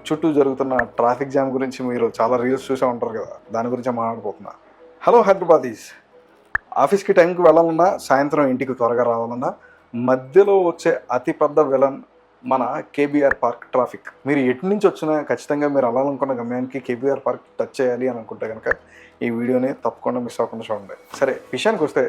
చుట్టూ జరుగుతున్న traffic jam గురించి మీరు చాలా రీల్స్ చూసే ఉంటారు కదా, దాని గురించి మాట్లాడుకుంటున్నా. హలో హైదరాబాదీస్, ఆఫీస్కి టైంకి వెళ్ళాలన్నా, సాయంత్రం ఇంటికి త్వరగా రావాలన్నా మధ్యలో వచ్చే అతిపెద్ద విలన్ మన కేబీఆర్ పార్క్ ట్రాఫిక్. మీరు ఎటు నుంచి వచ్చినా ఖచ్చితంగా మీరు వెళ్ళాలనుకున్న గమ్యానికి కేబీఆర్ పార్క్ టచ్ చేయాలి అని అనుకుంటే కనుక ఈ వీడియోని తప్పకుండా మిస్ అవ్వకుండా చూడండి. సరే, విషయానికి వస్తే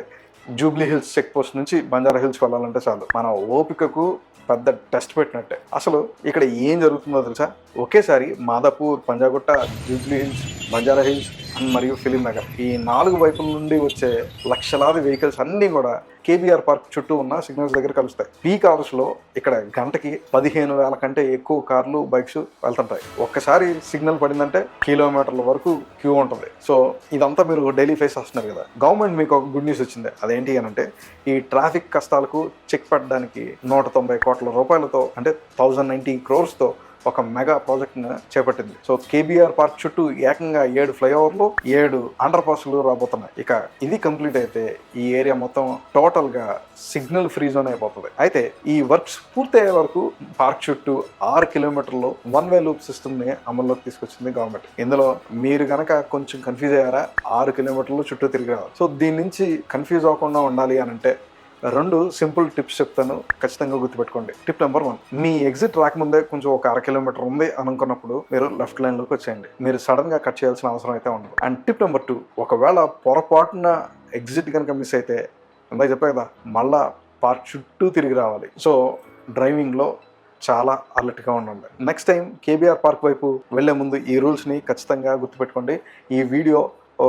జూబ్లీ హిల్స్ చెక్ పోస్ట్ నుంచి బంజారా హిల్స్కి వెళ్ళాలంటే చాలు మన ఓపికకు పెద్ద టెస్ట్ పెట్టినట్టే. అసలు ఇక్కడ ఏం జరుగుతుందో తెలుసా? ఒకేసారి Madhapur, Panjagutta, Jubilee hills, Banjara hills మరియు ఫిలిం నగర్ ఈ 4 వైపుల నుండి వచ్చే లక్షలాది వెహికల్స్ అన్నీ కూడా కేబీఆర్ పార్క్ చుట్టూ ఉన్న సిగ్నల్స్ దగ్గర కలుస్తాయి. పీక్ అవర్స్లో ఇక్కడ గంటకి 15,000 కంటే ఎక్కువ కార్లు, బైక్స్ వెళ్తుంటాయి. ఒక్కసారి సిగ్నల్ పడిందంటే కిలోమీటర్ల వరకు క్యూ ఉంటుంది. సో ఇదంతా మీరు డైలీ ఫేస్ చేస్తున్నారు కదా. గవర్నమెంట్ మీకు ఒక గుడ్ న్యూస్ వచ్చింది. అదేంటి అని అంటే, ఈ ట్రాఫిక్ కష్టాలకు చెక్ పెట్టడానికి 190 కోట్ల రూపాయలతో, అంటే 1090 crores ఒక మెగా ప్రాజెక్ట్ను చేపట్టింది. సో కేబీఆర్ పార్క్ చుట్టూ ఏకంగా 7 ఫ్లైఓవర్లు, 7 అండర్ పాస్లు రాబోతున్నాయి. ఇక ఇది కంప్లీట్ అయితే ఈ ఏరియా మొత్తం టోటల్గా సిగ్నల్ ఫ్రీ జోన్ అయిపోతుంది. అయితే ఈ వర్క్స్ పూర్తయ్యే వరకు పార్క్ చుట్టూ 6 కిలోమీటర్లు 1-way లూప్ సిస్టమ్ని అమల్లోకి తీసుకొచ్చింది గవర్నమెంట్. ఇందులో మీరు కనుక కొంచెం కన్ఫ్యూజ్ అయ్యారా, 6 కిలోమీటర్లు చుట్టూ తిరిగి రావాలి. సో దీని నుంచి కన్ఫ్యూజ్ అవ్వకుండా ఉండాలి అని అంటే 2 సింపుల్ టిప్స్ చెప్తాను, ఖచ్చితంగా గుర్తుపెట్టుకోండి. టిప్ నెంబర్ 1, మీ ఎగ్జిట్ రాకముందే కొంచెం ఒక 1/2 కిలోమీటర్ ఉంది అనుకున్నప్పుడు మీరు లెఫ్ట్ లైన్లోకి వచ్చేయండి. మీరు సడన్గా కట్ చేయాల్సిన అవసరం అయితే ఉండదు. అండ్ టిప్ నెంబర్ 2, ఒకవేళ పొరపాటున ఎగ్జిట్ కనుక మిస్ అయితే, ఇందాక చెప్పా కదా, మళ్ళా పార్క్ చుట్టూ తిరిగి రావాలి. సో డ్రైవింగ్లో చాలా అలర్ట్గా ఉండండి. నెక్స్ట్ టైం కేబీఆర్ పార్క్ వైపు వెళ్లే ముందు ఈ రూల్స్ని ఖచ్చితంగా గుర్తుపెట్టుకోండి. ఈ వీడియో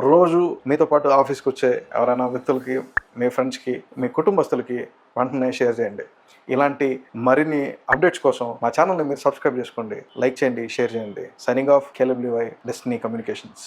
రోజు మీతో పాటు ఆఫీస్కి వచ్చే ఎవరైనా వ్యక్తులకి, మీ ఫ్రెండ్స్కి, మీ కుటుంబస్తులకి వెంటనే షేర్ చేయండి. ఇలాంటి మరిన్ని అప్డేట్స్ కోసం మా ఛానల్ని మీరు సబ్స్క్రైబ్ చేసుకోండి, లైక్ చేయండి, షేర్ చేయండి. Signing off, KLWY destiny communications.